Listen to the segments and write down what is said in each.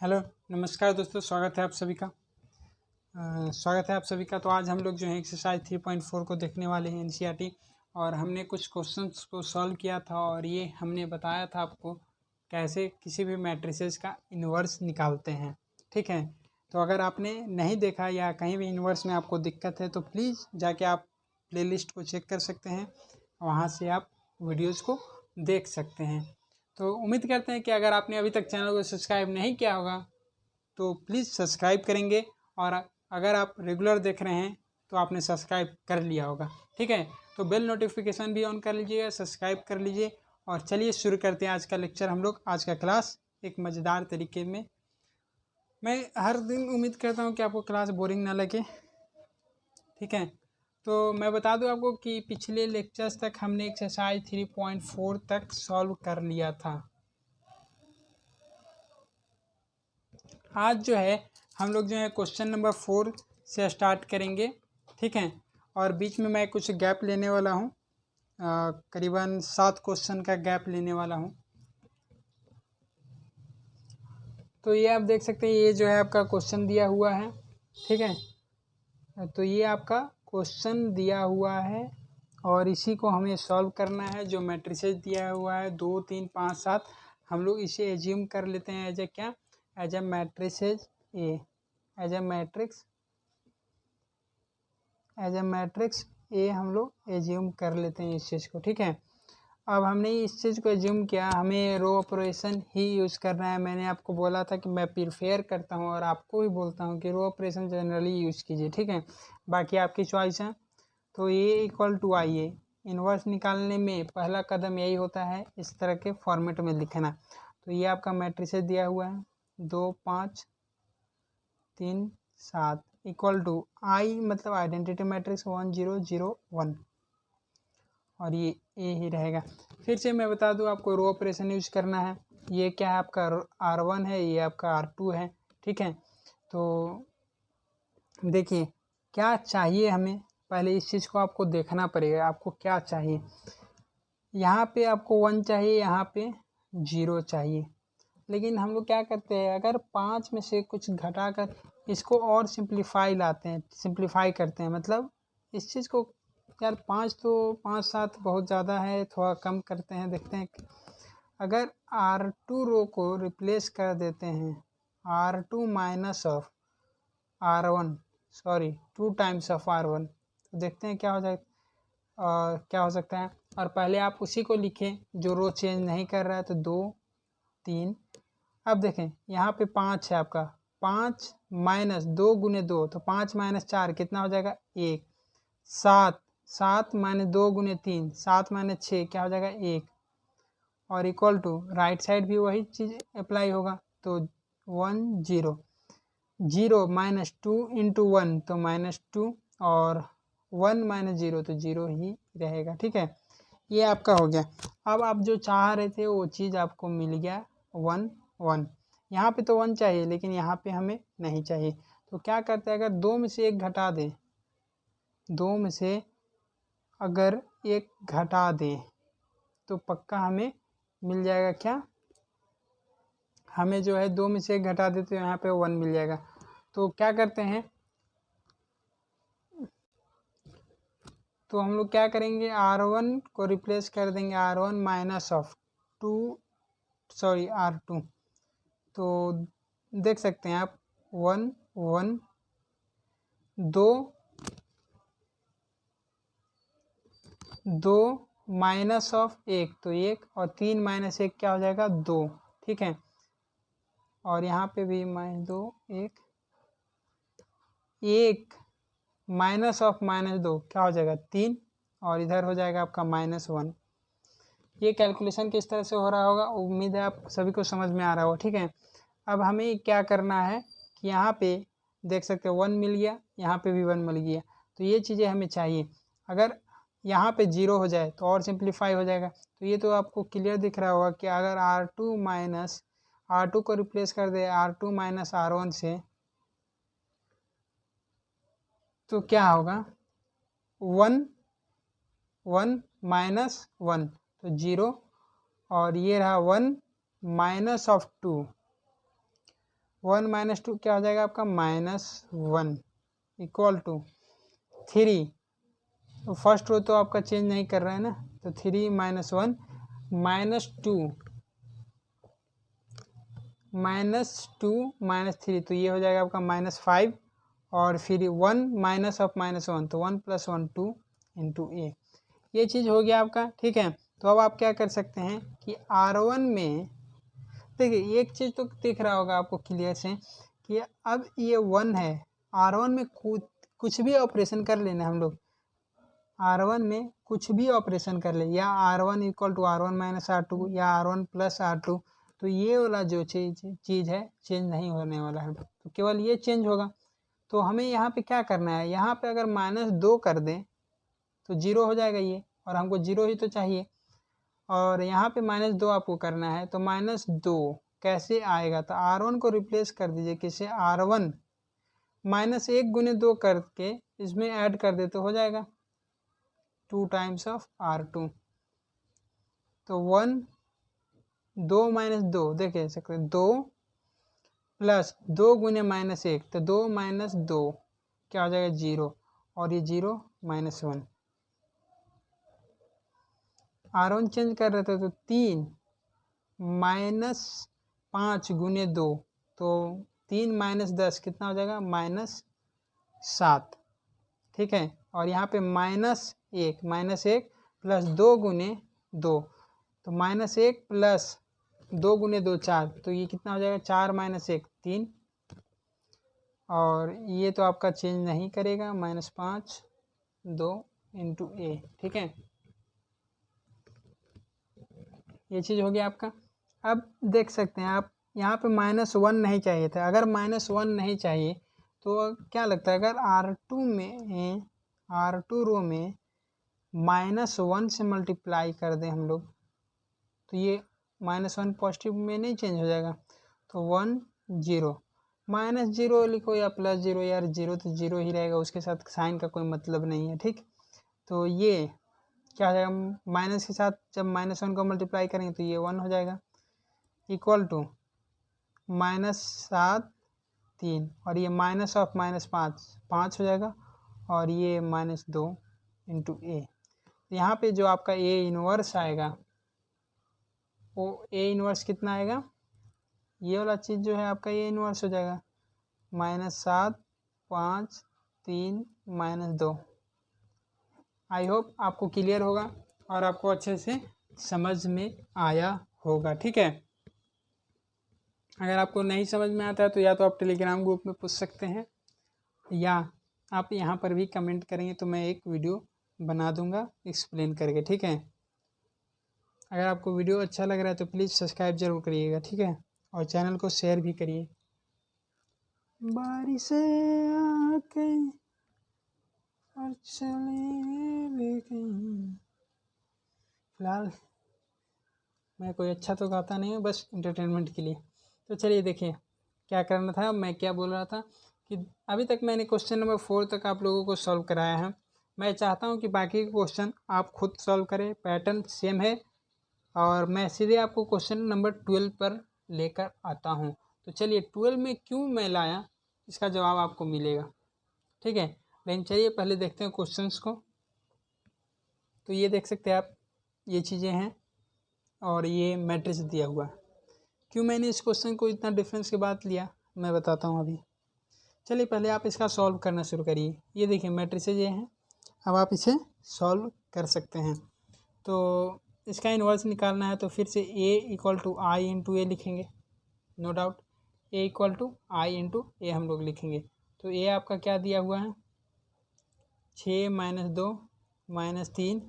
Hello नमस्कार दोस्तों, स्वागत है आप सभी का। तो आज हम लोग जो है एक्सरसाइज 3.4 को देखने वाले हैं एनसीईआरटी। और हमने कुछ क्वेश्चंस को सॉल्व किया था और ये हमने बताया था आपको कैसे किसी भी मैट्रिसेस का इन्वर्स निकालते हैं। ठीक है, तो अगर आपने नहीं देखा या कहीं भी इन्वर्स में आपको दिक्कत है तो प्लीज़ जाके आप प्लेलिस्ट को चेक कर सकते हैं, वहाँ से आप वीडियोज़ को देख सकते हैं। तो उम्मीद करते हैं कि अगर आपने अभी तक चैनल को सब्सक्राइब नहीं किया होगा तो प्लीज़ सब्सक्राइब करेंगे, और अगर आप रेगुलर देख रहे हैं तो आपने सब्सक्राइब कर लिया होगा। ठीक है, तो बेल नोटिफिकेशन भी ऑन कर लीजिएगा, सब्सक्राइब कर लीजिए। और चलिए शुरू करते हैं आज का लेक्चर। हम लोग आज का क्लास एक मज़ेदार तरीके में, मैं हर दिन उम्मीद करता हूँ कि आपको क्लास बोरिंग ना लगे। ठीक है, तो मैं बता दूं आपको कि पिछले लेक्चर्स तक हमने एक्सरसाइज 3.4 तक सॉल्व कर लिया था। आज जो है हम लोग जो है क्वेश्चन नंबर 4 से स्टार्ट करेंगे। ठीक है, और बीच में मैं कुछ गैप लेने वाला हूँ, करीबन 7 क्वेश्चन का गैप लेने वाला हूँ। तो ये आप देख सकते हैं, ये जो है आपका क्वेश्चन दिया हुआ है। ठीक है, तो ये आपका क्वेश्चन दिया हुआ है और इसी को हमें सॉल्व करना है। जो मैट्रिसेस दिया हुआ है 2 3 5 7, हम लोग इसे एज्यूम कर लेते हैं एज ए क्या, as A matrices A, as A matrix A हम लोग एज्यूम कर लेते हैं इस चीज़ को। ठीक है, अब हमने इस चीज़ को एज्यूम किया, हमें रो ऑपरेशन ही यूज़ करना है। मैंने आपको बोला था कि मैं प्रीफेयर करता हूँ और आपको भी बोलता हूँ कि रो ऑपरेशन जनरली यूज़ कीजिए। ठीक है, बाकी आपकी चॉइस है। तो ये equal to I A, inverse निकालने में पहला कदम यही होता है, इस तरह के फॉर्मेट में लिखना। तो ये आपका मैट्रिसेस दिया हुआ है 2 5 3 7 इक्वल टू आई मतलब आइडेंटिटी मैट्रिक्स 1 0 0 1, और ये ए ही रहेगा। फिर से मैं बता दूं आपको रो ऑपरेशन यूज करना है। ये क्या है, आपका R1 है, ये आपका R2 है। ठीक है, तो देखिए क्या चाहिए हमें, पहले इस चीज़ को आपको देखना पड़ेगा, आपको क्या चाहिए। यहाँ पे आपको 1 चाहिए, यहाँ पे 0 चाहिए। लेकिन हम लोग क्या करते हैं, अगर 5 में से कुछ घटाकर इसको और सिंप्लीफाई करते हैं, मतलब इस चीज़ को, यार 5 तो 5 7 बहुत ज़्यादा है, थोड़ा कम करते हैं। देखते हैं अगर R2 रो को रिप्लेस कर देते हैं R2 minus of R1, sorry 2 times of R1, तो देखते हैं क्या हो जाए, क्या हो सकता है। और पहले आप उसी को लिखें जो रो चेंज नहीं कर रहा है, तो 2 3। अब देखें यहाँ पे 5 है आपका, 5 माइनस 2 गुने 2, तो 5 माइनस 4 कितना हो जाएगा 1। 7 7 माइनस 2 गुने 3, 7 माइनस 6 क्या हो जाएगा 1, और इक्वल टू राइट साइड भी वही चीज़ अप्लाई होगा। तो 1 0 0 माइनस 2 इंटू 1 तो -2, और 1 माइनस 0 तो 0 ही रहेगा। ठीक है, ये आपका हो गया। अब आप जो चाह रहे थे वो चीज़ आपको मिल गया 1 1। यहाँ पे तो 1 चाहिए लेकिन यहाँ पे हमें नहीं चाहिए, तो क्या करते हैं, अगर 2 में से 1 घटा दें, 2 में से अगर 1 घटा दें तो पक्का हमें मिल जाएगा क्या, हमें जो है 2 में से 1 घटा दे तो यहाँ पे 1 मिल जाएगा। तो क्या करते हैं, तो हम लोग क्या करेंगे, R1 को रिप्लेस कर देंगे R1 minus of 2, sorry R2। तो देख सकते हैं आप 1 1 2 माइनस ऑफ 1 तो 1, और 3 माइनस 1 क्या हो जाएगा 2। ठीक है, और यहाँ पे भी -2 1 माइनस ऑफ -2 क्या हो जाएगा 3, और इधर हो जाएगा आपका -1। ये कैलकुलेशन किस तरह से हो रहा होगा, उम्मीद है आप सभी को समझ में आ रहा होगा। ठीक है, अब हमें क्या करना है कि यहाँ पे देख सकते हो 1 मिल गया, यहाँ पे भी 1 मिल गया, तो ये चीज़ें हमें चाहिए। अगर यहाँ पे 0 हो जाए तो और सिंप्लीफाई हो जाएगा। तो ये तो आपको क्लियर दिख रहा होगा कि अगर R2 को रिप्लेस कर दे R2 माइनस R1 से, तो क्या होगा 1 1 माइनस 1 तो 0, और ये रहा 1 माइनस ऑफ 2, 1 माइनस 2 क्या हो जाएगा आपका -1 इक्वल टू 3। तो फर्स्ट रो तो आपका चेंज नहीं कर रहा है ना, तो 3 - 1 -2 -3 तो ये हो जाएगा आपका -5 और फिर 1 माइनस ऑफ -1 तो 1 + 1 2 इंटू ए। ये चीज़ हो गया आपका, ठीक है। तो अब आप क्या कर सकते हैं कि R1 में देखिए एक चीज़ तो दिख रहा होगा आपको क्लियर से कि अब ये 1 है, R1 में कुछ भी ऑपरेशन कर लेना हम लोग, R1 में कुछ भी ऑपरेशन कर ले, या R1 = R1 - R2 या R1 + R2, तो ये वाला जो चीज़ है चेंज नहीं होने वाला है, तो केवल ये चेंज होगा। तो हमें यहाँ पे क्या करना है, यहाँ पे अगर -2 कर दें तो 0 हो जाएगा ये, और हमको 0 ही तो चाहिए। और यहाँ पे -2 आपको करना है, तो -2 कैसे आएगा, तो R1 को रिप्लेस कर दीजिए किससे, R1 -1 × 2 करके इसमें ऐड कर दे तो हो जाएगा 2 टाइम्स ऑफ R2। तो 1 2 - 2 देख सकते 2 + 2 × -1 तो 2 - 2 क्या हो जाएगा 0, और ये 0 - 1 R1 चेंज कर रहे थे, तो 3 - 5 × 2 तो 3 - 10 कितना हो जाएगा -7, ठीक है। और यहाँ पे -1 + 2 × 2 तो -1 + 2 × 2 4, तो ये कितना हो जाएगा 4 - 1 3, और ये तो आपका चेंज नहीं करेगा -5 2 इंटू ए, ठीक है। ये चीज़ हो गया आपका। अब देख सकते हैं आप यहाँ पे -1 नहीं चाहिए था, अगर -1 नहीं चाहिए तो क्या लगता है, अगर R2 रो में -1 से मल्टीप्लाई कर दें हम लोग, तो ये -1 पॉजिटिव में नहीं चेंज हो जाएगा, तो 1 0 -0 लिखो या +0, यार 0 तो 0 ही रहेगा, उसके साथ साइन का कोई मतलब नहीं है, ठीक। तो ये क्या हो जाएगा, माइनस के साथ जब -1 को मल्टीप्लाई करेंगे तो ये 1 हो जाएगा, इक्वल टू -7 3, और ये -5 5 हो जाएगा, और ये -2 इंटू ए। यहाँ पे जो आपका ए इनवर्स आएगा वो ए इनवर्स कितना आएगा, ये वाला चीज़ जो है आपका ए इनवर्स हो जाएगा -7 5 3 -2। आई होप आपको क्लियर होगा और आपको अच्छे से समझ में आया होगा, ठीक है। अगर आपको नहीं समझ में आता है तो या तो आप टेलीग्राम ग्रुप में पूछ सकते हैं, या आप यहाँ पर भी कमेंट करेंगे तो मैं एक वीडियो बना दूंगा एक्सप्लेन करके, ठीक है। अगर आपको वीडियो अच्छा लग रहा है तो प्लीज़ सब्सक्राइब जरूर करिएगा, ठीक है, और चैनल को शेयर भी करिए। बारिश आके और चले गई। फिलहाल मैं कोई अच्छा तो गाता नहीं हूँ, बस इंटरटेनमेंट के लिए। तो चलिए देखिए क्या करना था, मैं क्या बोल रहा था कि अभी तक मैंने क्वेश्चन नंबर 4 तक आप लोगों को सॉल्व कराया है। मैं चाहता हूँ कि बाकी के क्वेश्चन आप खुद सॉल्व करें, पैटर्न सेम है, और मैं सीधे आपको क्वेश्चन नंबर 12 पर लेकर आता हूँ। तो चलिए 12 में क्यों मैं लाया, इसका जवाब आपको मिलेगा, ठीक है। लेकिन चलिए पहले देखते हैं क्वेश्चंस को। तो ये देख सकते हैं आप, ये चीज़ें हैं और ये मैट्रिक्स दिया हुआ है। क्यों मैंने इस क्वेश्चन को इतना डिफरेंस के बाद लिया मैं बताता हूँ अभी। चलिए पहले आप इसका सॉल्व करना शुरू करिए। ये देखिए मैट्रिसेज ये हैं, अब आप इसे सॉल्व कर सकते हैं। तो इसका इन्वर्स निकालना है तो फिर से A = I × A लिखेंगे, no doubt A = I × A हम लोग लिखेंगे। तो A आपका क्या दिया हुआ है 6 - 2 -3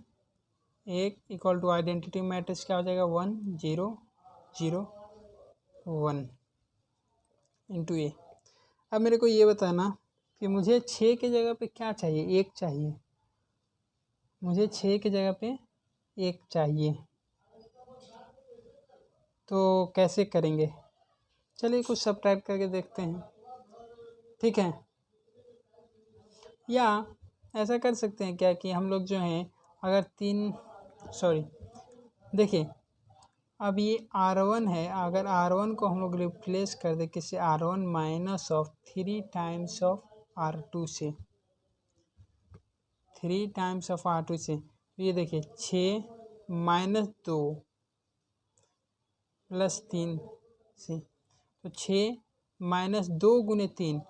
1 = आइडेंटिटी मैट्रिक्स क्या हो जाएगा 1 0 0 1 इंटू ए। अब मेरे को ये बताना कि मुझे 6 के जगह पे क्या चाहिए, 1 चाहिए, मुझे 6 के जगह पे 1 चाहिए, तो कैसे करेंगे। चलिए कुछ सब्ट्रैक्ट करके देखते हैं, ठीक है। या ऐसा कर सकते हैं क्या कि हम लोग जो हैं अगर देखिए अब ये R1 है, अगर R1 को हम लोग रिप्लेस कर दे किसी R1 minus of 3 times of R2 से, 3 टाइम्स ऑफ R2 से, तो ये देखिए 6 माइनस 2 प्लस 3 से, तो 6 माइनस 2 गुने 3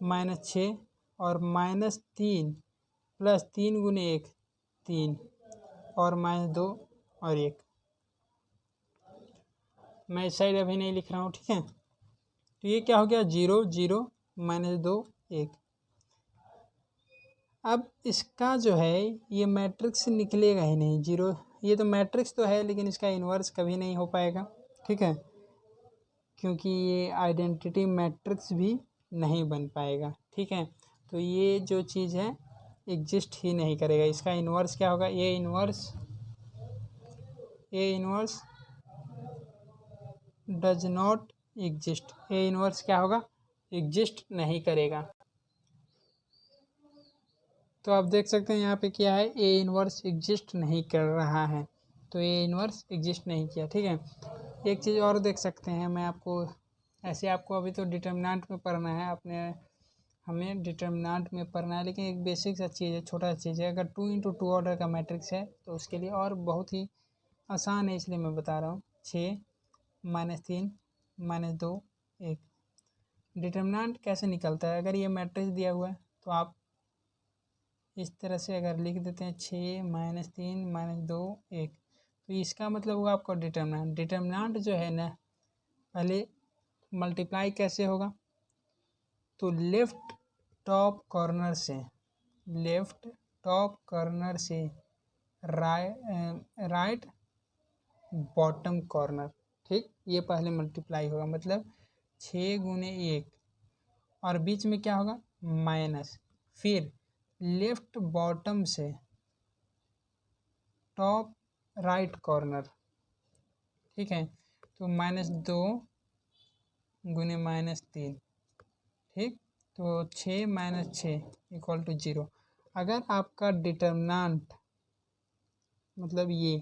माइनस 6 और माइनस 3 प्लस 3 गुने 1 3 और माइनस 2 और 1। मैं इस साइड अभी नहीं लिख रहा हूँ, ठीक है। तो ये क्या हो गया 0 0 माइनस 2 1। अब इसका जो है ये मैट्रिक्स निकलेगा ही नहीं, 0, ये तो मैट्रिक्स तो है लेकिन इसका इन्वर्स कभी नहीं हो पाएगा, ठीक है, क्योंकि ये आइडेंटिटी मैट्रिक्स भी नहीं बन पाएगा, ठीक है। तो ये जो चीज़ है एग्जिस्ट ही नहीं करेगा। इसका इन्वर्स क्या होगा, A inverse does not exist, A inverse क्या होगा, एग्जिस्ट नहीं करेगा। तो आप देख सकते हैं यहाँ पे क्या है, ए इन्वर्स एग्जिस्ट नहीं कर रहा है, तो ए इन्वर्स एग्जिस्ट नहीं किया, ठीक है। एक चीज़ और देख सकते हैं, मैं आपको ऐसे, आपको अभी तो डिटर्मिनेंट में पढ़ना है, हमें डिटर्मिनेंट में पढ़ना है, लेकिन एक बेसिक सा चीज़ है, छोटा सा चीज़ है। अगर 2 × 2 ऑर्डर का मैट्रिक्स है तो उसके लिए और बहुत ही आसान है, इसलिए मैं बता रहा हूँ। 6 माइनस 3 माइनस 2 1। डिटर्मिनेंट कैसे निकलता है, अगर ये मैट्रिक्स दिया हुआ है तो आप इस तरह से अगर लिख देते हैं 6 माइनस 3 माइनस 2 1, तो इसका मतलब हुआ आपका डिटर्मिनेंट। डिटर्मिनेंट जो है ना, पहले मल्टीप्लाई कैसे होगा, तो लेफ़्ट टॉप कॉर्नर से राइट बॉटम कॉर्नर, ठीक, ये पहले मल्टीप्लाई होगा, मतलब 6 गुने 1 और बीच में क्या होगा माइनस, फिर लेफ्ट बॉटम से टॉप राइट कॉर्नर, ठीक है, तो -2 गुने -3, ठीक, तो 6 - 6 = 0। अगर आपका डिटर्मिनेंट मतलब ये,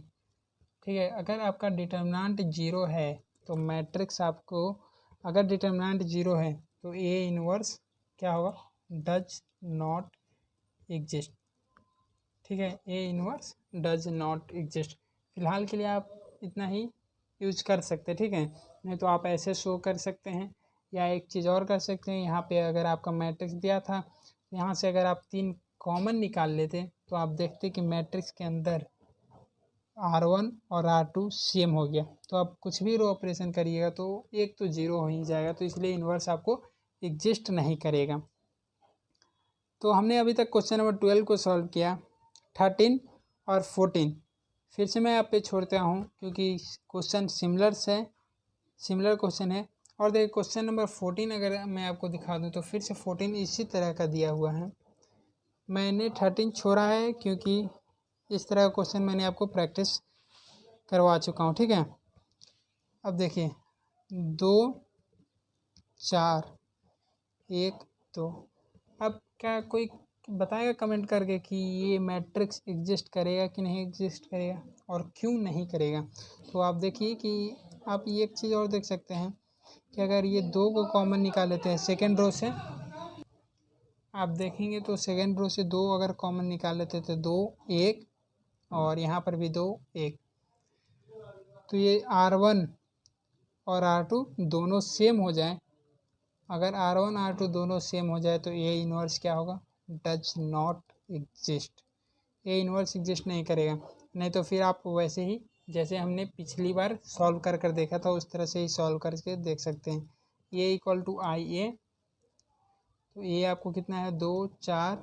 ठीक है, अगर आपका डिटर्मिनेंट 0 है तो मैट्रिक्स आपको, अगर डिटर्मिनेंट 0 है तो ए इन्वर्स क्या होगा, डज नॉट एग्जिस्ट, ठीक है, ए इन्वर्स डज नॉट एग्जिस्ट। फिलहाल के लिए आप इतना ही यूज कर सकते हैं, ठीक है, नहीं तो आप ऐसे शो कर सकते हैं, या एक चीज़ और कर सकते हैं। यहाँ पे अगर आपका मैट्रिक्स दिया था, यहाँ से अगर आप 3 कॉमन निकाल लेते तो आप देखते कि मैट्रिक्स के अंदर R1 और R2 सेम हो गया, तो आप कुछ भी रो ऑपरेशन करिएगा तो एक तो 0 हो ही जाएगा, तो इसलिए इन्वर्स आपको एग्जिस्ट नहीं करेगा। तो हमने अभी तक क्वेश्चन नंबर 12 को सॉल्व किया, 13 और 14 फिर से मैं आप पे छोड़ता हूँ क्योंकि क्वेश्चन सिमिलर क्वेश्चन है। और देखिए क्वेश्चन नंबर 14 अगर मैं आपको दिखा दूँ तो फिर से 14 इसी तरह का दिया हुआ है। मैंने 13 छोड़ा है क्योंकि इस तरह का क्वेश्चन मैंने आपको प्रैक्टिस करवा चुका हूँ, ठीक है। अब देखिए 2 4 1 2, अब क्या कोई बताएगा कमेंट करके कि ये मैट्रिक्स एग्जिस्ट करेगा कि नहीं एग्जिस्ट करेगा और क्यों नहीं करेगा। तो आप देखिए कि आप ये एक चीज़ और देख सकते हैं कि अगर ये 2 को कॉमन निकाल लेते हैं सेकेंड रो से, आप देखेंगे तो सेकेंड रो से 2 अगर कॉमन निकाल लेते तो 2 1 और यहाँ पर भी 2 1, तो ये R1 और R2 दोनों सेम हो जाए, अगर R1 R2 दोनों सेम हो जाए तो ए इन्वर्स क्या होगा, does not exist, A inverse exist नहीं करेगा। नहीं तो फिर आप वैसे ही जैसे हमने पिछली बार सॉल्व कर देखा था उस तरह से ही सॉल्व करके देख सकते हैं। ए = IA, तो ए आपको कितना है 2 4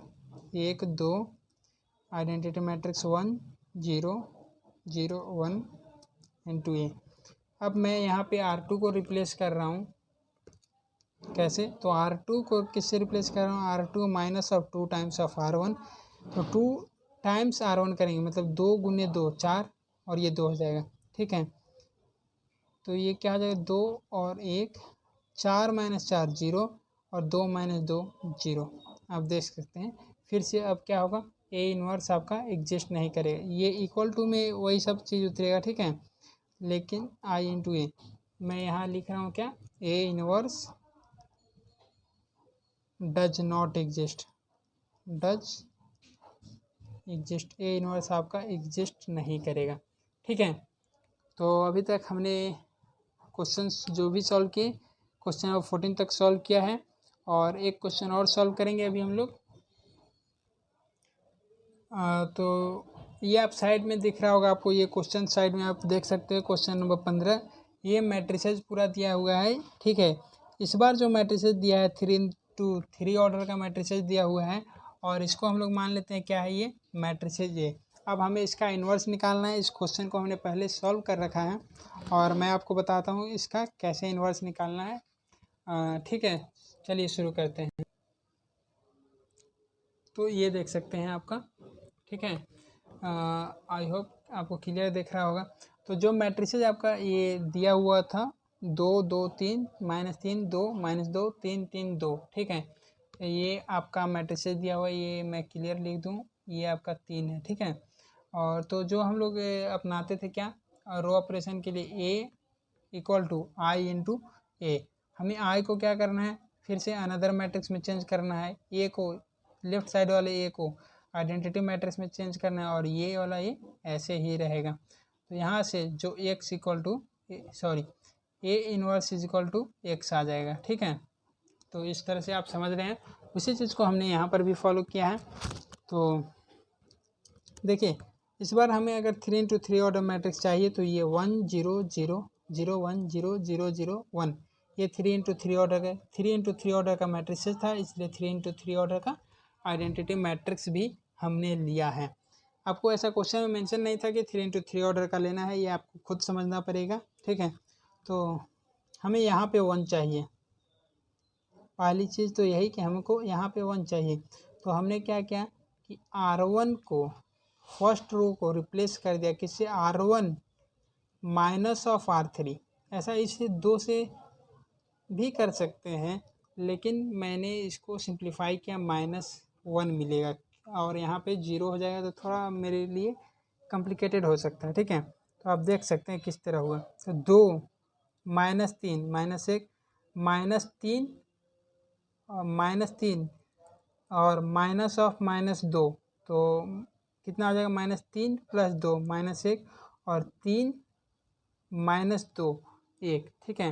1 2, आइडेंटिटी मैट्रिक्स 1 0 0 1 × ए। अब मैं यहाँ पे R2 को रिप्लेस कर रहा हूँ, कैसे, तो R2 को किससे रिप्लेस कर रहा हूँ, R2 minus of 2 times of R1, तो 2 टाइम्स R1 करेंगे मतलब 2 गुने 2 4 और ये 2 हो जाएगा, ठीक है। तो ये क्या हो जाएगा 2 और 1 4 - 4 0 और 2 - 2 0, आप देख सकते हैं। फिर से अब क्या होगा, ए इन्वर्स आपका एग्जिस्ट नहीं करेगा, ये = में वही सब चीज़ उतरेगा, ठीक है। लेकिन आई इंटू ए, मैं यहाँ लिख रहा हूँ क्या, A inverse does not exist, does exist, A inverse आपका एग्जिस्ट नहीं करेगा। ठीक है, तो अभी तक हमने क्वेश्चंस जो भी सॉल्व किए, क्वेश्चन नंबर 14 तक सॉल्व किया है, और एक क्वेश्चन और सॉल्व करेंगे अभी हम लोग। तो ये आप साइड में दिख रहा होगा आपको, ये क्वेश्चन साइड में आप देख सकते हैं, क्वेश्चन नंबर 15, ये मैट्रिसेज पूरा दिया हुआ है। ठीक है, इस बार जो मैट्रिसेज दिया है 3x3 ऑर्डर का मैट्रिसेज दिया हुआ है, और इसको हम लोग मान लेते हैं क्या है, ये मैट्रिसेज ए। अब हमें इसका इन्वर्स निकालना है। इस क्वेश्चन को हमने पहले सॉल्व कर रखा है, और मैं आपको बताता हूँ इसका कैसे इन्वर्स निकालना है। ठीक है, चलिए शुरू करते हैं। तो ये देख सकते हैं आपका, ठीक है, आई होप आपको क्लियर दिख रहा होगा। तो जो मैट्रिसेज आपका ये दिया हुआ था 2 2 3 -3 2 -2 3 3 2, ठीक है, ये आपका मैट्रिसेज दिया हुआ है, ये मैं क्लियर लिख दूँ, ये आपका 3 है। ठीक है, और तो जो हम लोग अपनाते थे क्या, रो ऑपरेशन के लिए ए इक्वल टू आई इंटू ए, हमें आई को क्या करना है, फिर से अनदर मैट्रिक्स में चेंज करना है, ए को लेफ्ट साइड वाले ए को आइडेंटिटी मैट्रिक्स में चेंज करना है, और ये वाला ये ऐसे ही रहेगा। तो यहाँ से जो X equal to sorry A inverse is equal to X आ जाएगा। ठीक है, तो इस तरह से आप समझ रहे हैं, उसी चीज़ को हमने यहाँ पर भी फॉलो किया है। तो देखिए, इस बार हमें अगर 3x3 ऑर्डर मैट्रिक्स चाहिए, तो ये 1 0 0 0 1 0 0 0 1, ये 3x3 ऑर्डर का मैट्रिक्स था, इसलिए 3x3 ऑर्डर का आइडेंटिटी मैट्रिक्स भी हमने लिया है। आपको ऐसा क्वेश्चन में मेंशन नहीं था कि 3x3 ऑर्डर का लेना है, ये आपको खुद समझना पड़ेगा। ठीक है, तो हमें यहाँ पे 1 चाहिए, पहली चीज़ तो यही कि हमको यहाँ पे 1 चाहिए। तो हमने क्या किया कि R1 को फर्स्ट रो को रिप्लेस कर दिया किससे, R1 माइनस ऑफ R3। ऐसा इसे 2 से भी कर सकते हैं, लेकिन मैंने इसको सिंप्लीफाई किया, -1 मिलेगा, और यहाँ पे 0 हो जाएगा, तो थोड़ा मेरे लिए कॉम्प्लिकेटेड हो सकता है। ठीक है, तो आप देख सकते हैं किस तरह हुआ। तो 2 -3 -1 -3 -3 और माइनस ऑफ -2, तो कितना आ जाएगा, -3 + 2 -1 और 3 -2 1। ठीक है,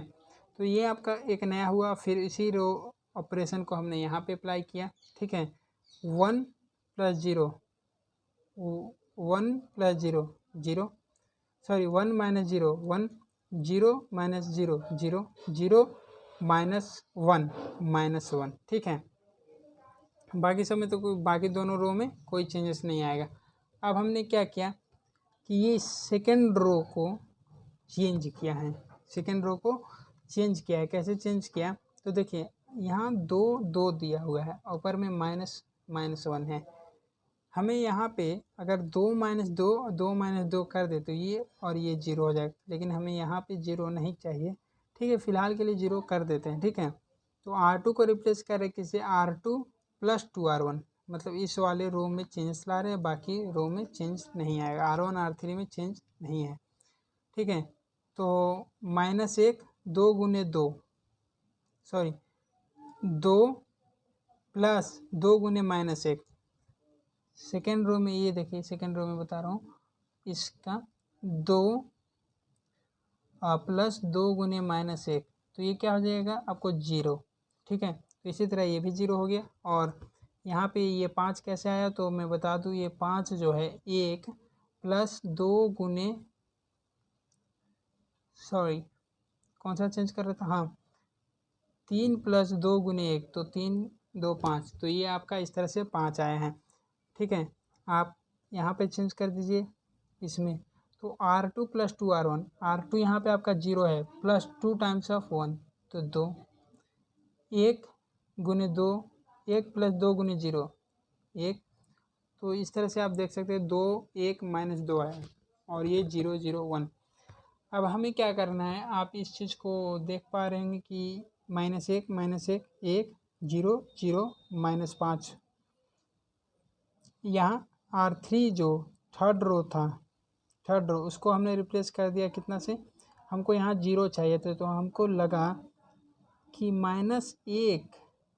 तो ये आपका एक नया हुआ। फिर इसी रो ऑपरेशन को हमने यहाँ पे अप्लाई किया। ठीक है, 1 + 0 1 + 0 0 सॉरी 1 - 0 1 0 - 0 0 0 -1 -1। ठीक है, बाकी सब में तो कोई, बाकी दोनों रो में कोई चेंजेस नहीं आएगा। अब हमने क्या किया कि ये सेकेंड रो को चेंज किया है, सेकेंड रो को चेंज किया है। कैसे चेंज किया, तो देखिए यहाँ 2 2 दिया हुआ है, ऊपर में -1 है। हमें यहाँ पे अगर 2 - 2 2 - 2 कर दे तो ये और ये 0 हो जाएगा, लेकिन हमें यहाँ पे 0 नहीं चाहिए। ठीक है, फिलहाल के लिए 0 कर देते हैं। ठीक है, तो R2 को रिप्लेस कर रहे किससे, R2 + 2R1, मतलब इस वाले रो में चेंज ला रहे हैं, बाकी रो में चेंज नहीं आएगा, R1 R3 में चेंज नहीं है। ठीक है, तो -1 2 × 2 सॉरी 2 + 2 × -1, सेकेंड रो में ये देखिए, सेकेंड रो में बता रहा हूँ, इसका 2 + 2 × -1, तो ये क्या हो जाएगा आपको 0। ठीक है, तो इसी तरह ये भी 0 हो गया। और यहाँ पे ये 5 कैसे आया, तो मैं बता दूँ, ये 5 जो है 1 + 2 × सॉरी कौन सा चेंज कर रहा था, हाँ 3 + 2 × 1, तो 3 2 5, तो ये आपका इस तरह से 5 आया है। ठीक है, आप यहाँ पे चेंज कर दीजिए इसमें, तो R2 + 2R1, R2 यहाँ पे आपका 0 है, +2 × 1, तो 2 1 × 2 1 + 2 × 0 1, तो इस तरह से आप देख सकते हैं 2 1 -2 आया, और ये 0 0 1। अब हमें क्या करना है, आप इस चीज़ को देख पा रहे हैं कि -1 -1 1 0 0 -5, यहाँ R3 जो थर्ड रो था थर्ड रो उसको हमने रिप्लेस कर दिया कितना से, हमको यहाँ 0 चाहिए थे, तो हमको लगा कि -1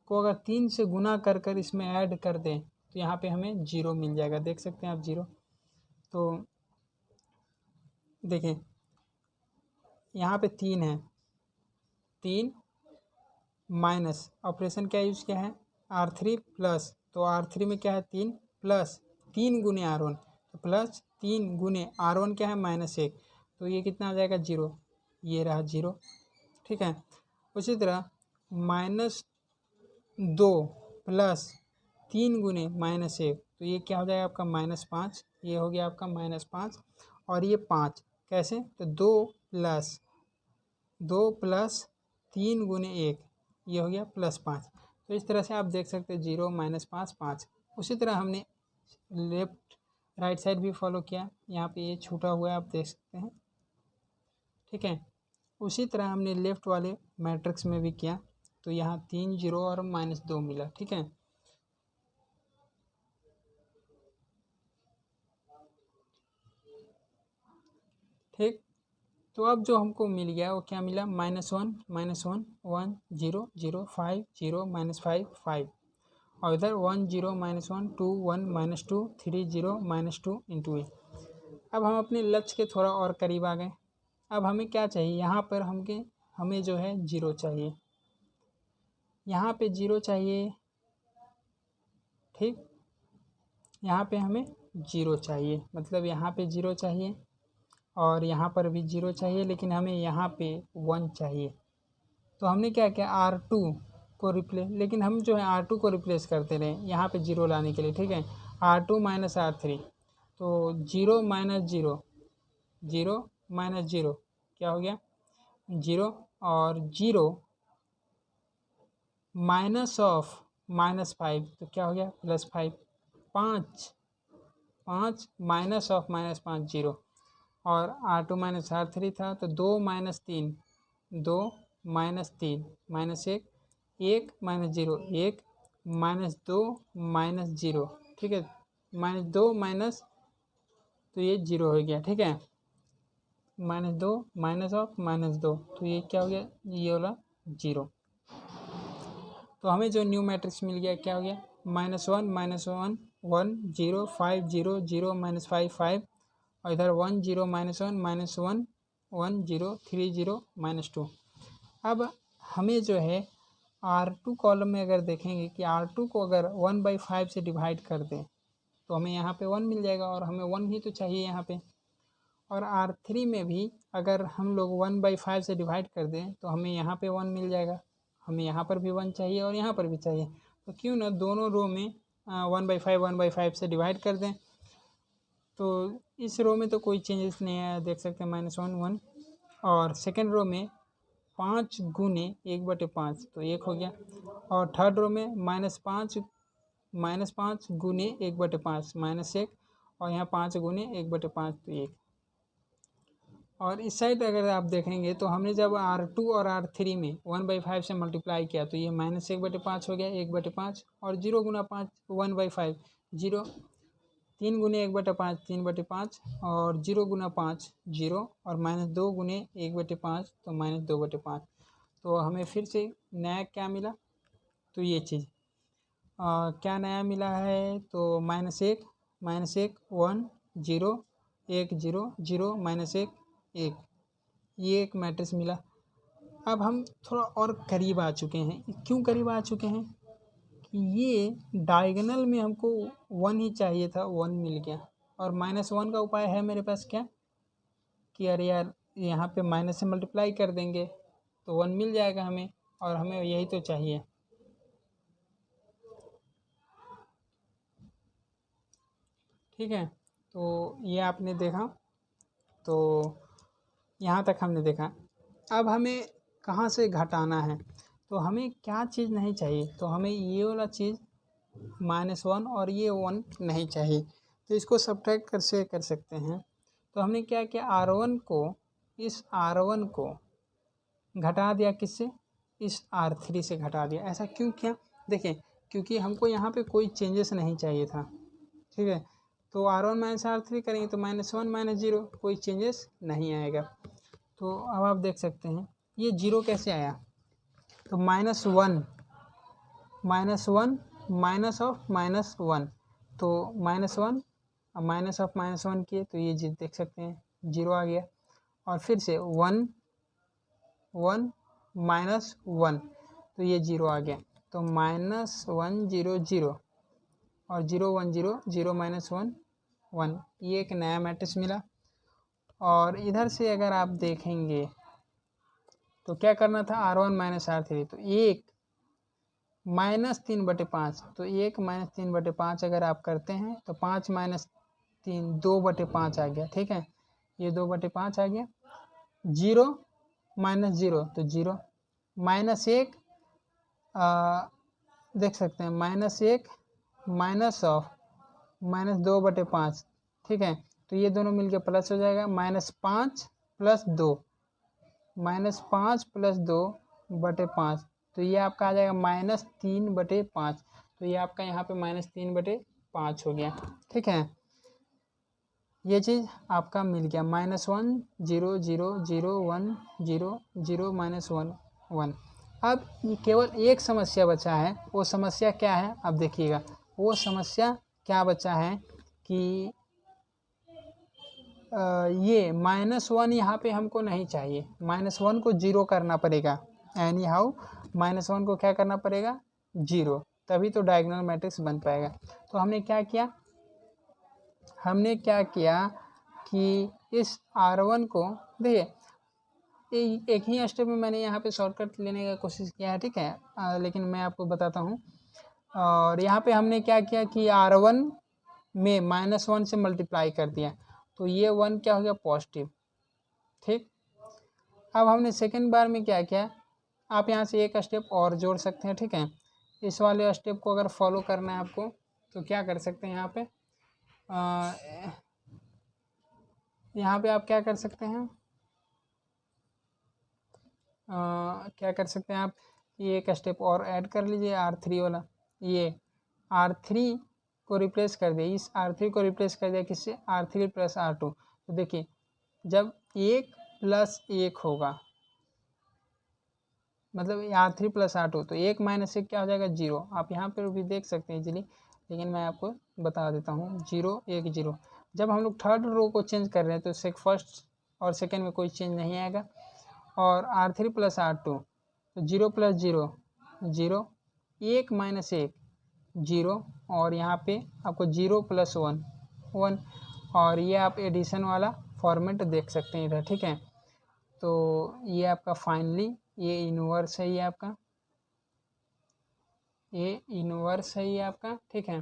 को अगर 3 से गुना कर कर इसमें ऐड कर दें तो यहाँ पे हमें 0 मिल जाएगा। देख सकते हैं आप 0। तो देखें यहाँ पे 3 है, 3 माइनस ऑपरेशन क्या यूज़ किया है R3 प्लस, तो R3 में क्या है 3 प्लस 3 गुने R1, तो प्लस 3 गुने R1 क्या है -1, तो ये कितना आ जाएगा 0, ये रहा 0। ठीक है, उसी तरह -2 प्लस 3 गुने -1, तो ये क्या हो जाएगा आपका -5, ये हो गया आपका -5। और ये 5 कैसे, तो 2 प्लस 3 गुने 1, ये हो गया +5। तो इस तरह से आप देख सकते हैं 0 -5 5। उसी तरह हमने लेफ्ट राइट साइड भी फॉलो किया, यहाँ पे ये छूटा हुआ है आप देख सकते हैं। ठीक है, उसी तरह हमने लेफ़्ट वाले मैट्रिक्स में भी किया, तो यहाँ 3 0 और -2 मिला। ठीक है, ठीक, तो अब जो हमको मिल गया वो क्या मिला, -1 -1 1 0 0 5 0 -5 5, और इधर 1 0 -1 2 1 -2 3 0 -2 इंटू ए। अब हम अपने लक्ष्य के थोड़ा और करीब आ गए। अब हमें क्या चाहिए, यहाँ पर हमें जो है 0 चाहिए, यहाँ पे 0 चाहिए। ठीक, यहाँ पे हमें 0 चाहिए, मतलब यहाँ पे 0 चाहिए और यहाँ पर भी 0 चाहिए, लेकिन हमें यहाँ पे 1 चाहिए। तो हमने क्या किया, R2 को रिप्लेस, लेकिन हम जो है R2 को रिप्लेस करते रहे यहाँ पे 0 लाने के लिए। ठीक है, R2 - R3, तो 0 - 0 0 - 0 क्या हो गया 0, और 0 माइनस ऑफ -5, तो क्या हो गया +5। 5 माइनस ऑफ -5 0, और R2 - R3 था, तो 2 - 3 2 -3 -1 1 - 0 1 -2 -0। ठीक है, -2 माइनस, तो ये 0 हो गया। ठीक है, -2 माइनस ऑफ -2, तो ये क्या हो गया, ये वाला 0। तो हमें जो न्यू मैट्रिक्स मिल गया क्या हो गया, -1 -1 1 0 5 0 0 -5 5, और इधर 1 0 -1 -1 1 0 3 0 -2। अब हमें जो है R2 कॉलम में अगर देखेंगे कि R2 को अगर 1/5 से डिवाइड कर दें तो हमें यहाँ पे 1 मिल जाएगा, और हमें 1 ही तो चाहिए यहाँ पे। और R3 में भी अगर हम लोग 1/5 से डिवाइड कर दें तो हमें यहाँ पे 1 मिल जाएगा, हमें यहाँ पर भी 1 चाहिए और यहाँ पर भी चाहिए। तो क्यों ना दोनों रो में 1/5 से डिवाइड कर दें। तो इस रो में तो कोई चेंजेस नहीं आया, देख सकते हैं -1 1, और सेकेंड रो में 5 गुने 1/5, तो 1 हो गया, और थर्ड रो में -5 गुने 1/5 -1, और यहाँ 5 गुने 1/5, तो 1। और इस साइड अगर आप देखेंगे तो हमने जब R2 और R3 में 1/5 से मल्टीप्लाई किया तो ये -1/5 हो गया 1/5, और 0 गुना 5 1/5 0, 3 गुने 1/5 3/5, और 0 गुना 5 0, और -2 गुने 1/5 तो -2/5। तो हमें फिर से नया क्या मिला, तो ये चीज़ क्या नया मिला है, तो -1 1 0 1 0 0 -1 1, ये एक मैट्रिक्स मिला। अब हम थोड़ा और करीब आ चुके हैं। क्यों करीब आ चुके हैं कि ये डायगोनल में हमको 1 ही चाहिए था, 1 मिल गया, और -1 का उपाय है मेरे पास क्या कि अरे यार यहाँ पे माइनस से मल्टीप्लाई कर देंगे तो 1 मिल जाएगा हमें, और हमें यही तो चाहिए। ठीक है, तो ये आपने देखा, तो यहाँ तक हमने देखा। अब हमें कहाँ से घटाना है, तो हमें क्या चीज़ नहीं चाहिए, तो हमें ये वाला चीज़ -1 और ये 1 नहीं चाहिए, तो इसको सब्ट्रैक्ट कैसे कर सकते हैं। तो हमने क्या किया, R1 को, इस R1 को घटा दिया किससे, इस R3 से घटा दिया। ऐसा क्यों किया, देखिए क्योंकि हमको यहाँ पे कोई चेंजेस नहीं चाहिए था। ठीक है, तो R1 माइनस R3 करेंगे तो -1 -0, कोई चेंजेस नहीं आएगा। तो अब आप देख सकते हैं ये 0 कैसे आया, तो -1 माइनस ऑफ -1, तो -1 माइनस ऑफ -1 किए तो ये देख सकते हैं 0 आ गया। और फिर से 1 1 -1 तो ये 0 आ गया, तो -1 0 0 और 0 1 0 0 -1 1, ये एक नया मैट्रिक्स मिला। और इधर से अगर आप देखेंगे तो क्या करना था, R1 माइनस R3, तो 1 -3/5, तो 1 -3/5 अगर आप करते हैं तो 5 -3 2/5 आ गया। ठीक है, ये 2/5 आ गया। 0 -0 तो 0, -1 देख सकते हैं -1 माइनस ऑफ -2/5। ठीक है, तो ये दोनों मिलके प्लस हो जाएगा, -5 + 2, -5 + 2/5, तो ये आपका आ जाएगा -3/5। तो ये आपका यहाँ पे -3/5 हो गया। ठीक है, ये चीज़ आपका मिल गया, -1 0 0 0 1 0 0 -1 1। अब ये केवल एक समस्या बचा है, वो समस्या क्या है अब देखिएगा। वो समस्या क्या बचा है कि ये -1 यहाँ पे हमको नहीं चाहिए, -1 को 0 करना पड़ेगा। एनी हाउ -1 को क्या करना पड़ेगा, 0, तभी तो डायगोनल मैट्रिक्स बन पाएगा। तो हमने क्या किया कि इस R1 को देखिए, एक ही स्टेप में मैंने यहाँ पे शॉर्टकट लेने का कोशिश किया है। ठीक है, लेकिन मैं आपको बताता हूँ। और यहाँ पे हमने क्या किया कि R1 में -1 से मल्टीप्लाई कर दिया, तो ये 1 क्या हो गया, पॉजिटिव। ठीक, अब हमने सेकेंड बार में क्या किया, आप यहाँ से एक स्टेप और जोड़ सकते हैं। ठीक है, इस वाले स्टेप को अगर फॉलो करना है आपको तो क्या कर सकते हैं, यहाँ पे आप क्या कर सकते हैं, क्या कर सकते हैं आप, ये एक स्टेप और ऐड कर लीजिए, R3 वाला। ये R3 को रिप्लेस कर दिया, इस R3 को रिप्लेस कर दिया किससे, R3 + R2। तो देखिए जब 1 + 1 होगा, मतलब R3 + R2, तो 1 - 1 क्या हो जाएगा, 0। आप यहाँ पर भी देख सकते हैं इजीली, लेकिन मैं आपको बता देता हूँ, 0 1 0। जब हम लोग थर्ड रो को चेंज कर रहे हैं तो फर्स्ट और सेकेंड में कोई चेंज नहीं आएगा। और R3 + R2, तो 0 + 0 0, 1 - 1 0, और यहाँ पे आपको 0 + 1 1, और ये आप एडिशन वाला फॉर्मेट देख सकते हैं इधर। ठीक है, तो ये आपका फाइनली ये इनवर्स है, ये आपका ये इनवर्स है, ये आपका। ठीक है,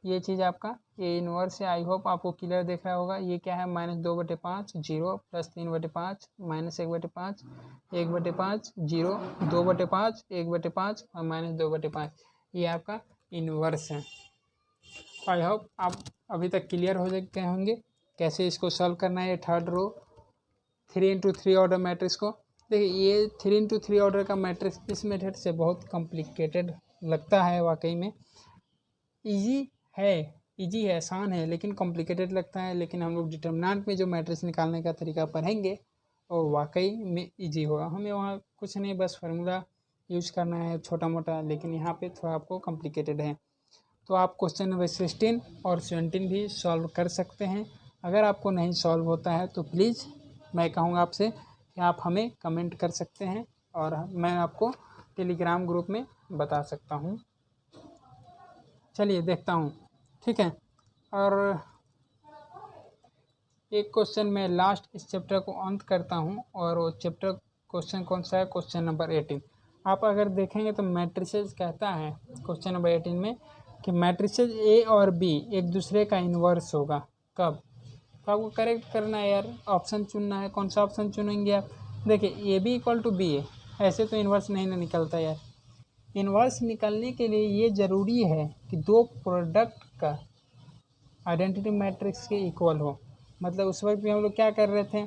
ये चीज़ आपका ये इनवर्स है। आई होप आपको क्लियर दिख रहा होगा। ये क्या है, -2/5 0 + 3/5 -1/5 1/5 0 2/5 1/5 और -2/5, ये आपका इनवर्स है। आई होप आप अभी तक क्लियर हो गए होंगे कैसे इसको सॉल्व करना है, third row 3x3 order matrix को। देखिए ये 3x3 ऑर्डर का मैट्रिक्स इस मेथड से बहुत कॉम्प्लिकेटेड लगता है, वाकई में इजी है, आसान है, लेकिन कॉम्प्लिकेटेड लगता है। लेकिन हम लोग डिटर्मिनेंट में जो मैट्रिक्स निकालने का तरीका पढ़ेंगे और वाकई में इजी होगा। हमें वहाँ कुछ नहीं, बस फार्मूला यूज करना है छोटा मोटा, लेकिन यहाँ पे थोड़ा आपको कॉम्प्लिकेटेड है। तो आप क्वेश्चन नंबर 16 और 17 भी सॉल्व कर सकते हैं। अगर आपको नहीं सॉल्व होता है तो प्लीज़ मैं कहूँगा आपसे कि आप हमें कमेंट कर सकते हैं, और मैं आपको टेलीग्राम ग्रुप में बता सकता हूँ। चलिए देखता हूँ। ठीक है, और एक क्वेश्चन में लास्ट इस चैप्टर को अंत करता हूँ, और वो चैप्टर क्वेश्चन कौन सा है, क्वेश्चन नंबर 18। आप अगर देखेंगे तो मैट्रिसेस कहता है क्वेश्चन नंबर 18 में कि मैट्रिसेस ए और बी एक दूसरे का इन्वर्स होगा कब। तो आपको करेक्ट करना है यार, ऑप्शन चुनना है। कौन सा ऑप्शन चुनेंगे आप, देखिए ए बी = बी है, ऐसे तो इन्वर्स नहीं ना निकलता यार। इन्वर्स निकलने के लिए ये ज़रूरी है कि दो प्रोडक्ट का आइडेंटिटी मैट्रिक्स के इक्वल हो। मतलब उस वक्त भी हम लोग क्या कर रहे थे,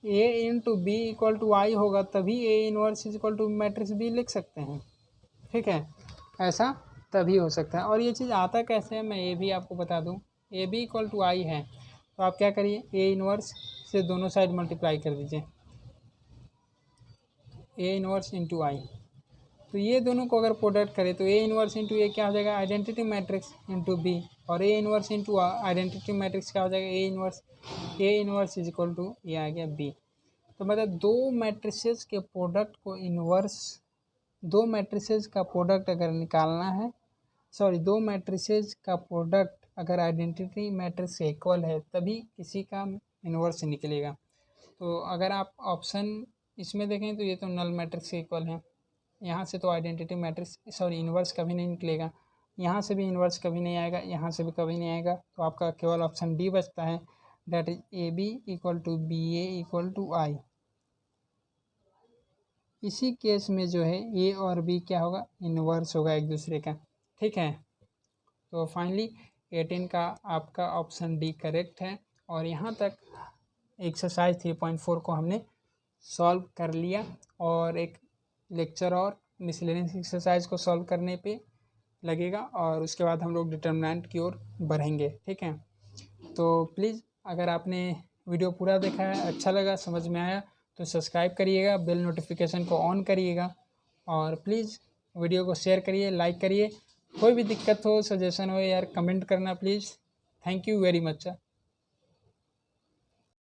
A × B = I होगा, तभी A इन्वर्स = मैट्रिक्स B लिख सकते हैं। ठीक है, ऐसा तभी हो सकता है। और ये चीज़ आता कैसे है, मैं ये भी आपको बता दूं। ए बी इक्वल टू आई है तो आप क्या करिए, ए इनवर्स से दोनों साइड मल्टीप्लाई कर दीजिए, ए इनवर्स इंटू आई। तो ये दोनों को अगर प्रोडक्ट करें तो ए इनवर्स इंटू ए क्या हो जाएगा, आइडेंटिटी मैट्रिक्स इंटू बी, और A inverse into identity matrix क्या हो जाएगा, A inverse is equal to ये आ गया बी। तो मतलब दो मैट्रिसेस के प्रोडक्ट को इनवर्स, दो मैट्रिसेस का प्रोडक्ट अगर निकालना है, सॉरी दो मैट्रिसेस का प्रोडक्ट अगर आइडेंटिटी मैट्रिक्स इक्वल है तभी किसी का इनवर्स निकलेगा। तो अगर आप ऑप्शन इसमें देखें तो ये तो नल मैट्रिक्स से इक्वल है, यहाँ से तो आइडेंटिटी मैट्रिक्स सॉरी इन्वर्स कभी नहीं निकलेगा, यहाँ से भी इन्वर्स कभी नहीं आएगा, यहाँ से भी कभी नहीं आएगा। तो आपका केवल ऑप्शन डी बचता है, that is A B equal to B A equal to I. इसी केस में जो है ए और बी क्या होगा, इन्वर्स होगा एक दूसरे का, ठीक है। तो फाइनली 18 का आपका ऑप्शन डी करेक्ट है। और यहाँ तक एक्सरसाइज 3.4 को हमने सॉल्व कर लिया, और एक लेक्चर और मिसलेनियस एक्सरसाइज को सॉल्व करने पे लगेगा, और उसके बाद हम लोग डिटर्मिनेंट की ओर बढ़ेंगे, ठीक है। तो प्लीज़ अगर आपने वीडियो पूरा देखा है, अच्छा लगा, समझ में आया तो सब्सक्राइब करिएगा, बेल नोटिफिकेशन को ऑन करिएगा, और प्लीज़ वीडियो को शेयर करिए, लाइक करिए। कोई भी दिक्कत हो, सजेशन हो यार, कमेंट करना please. Thank you very much.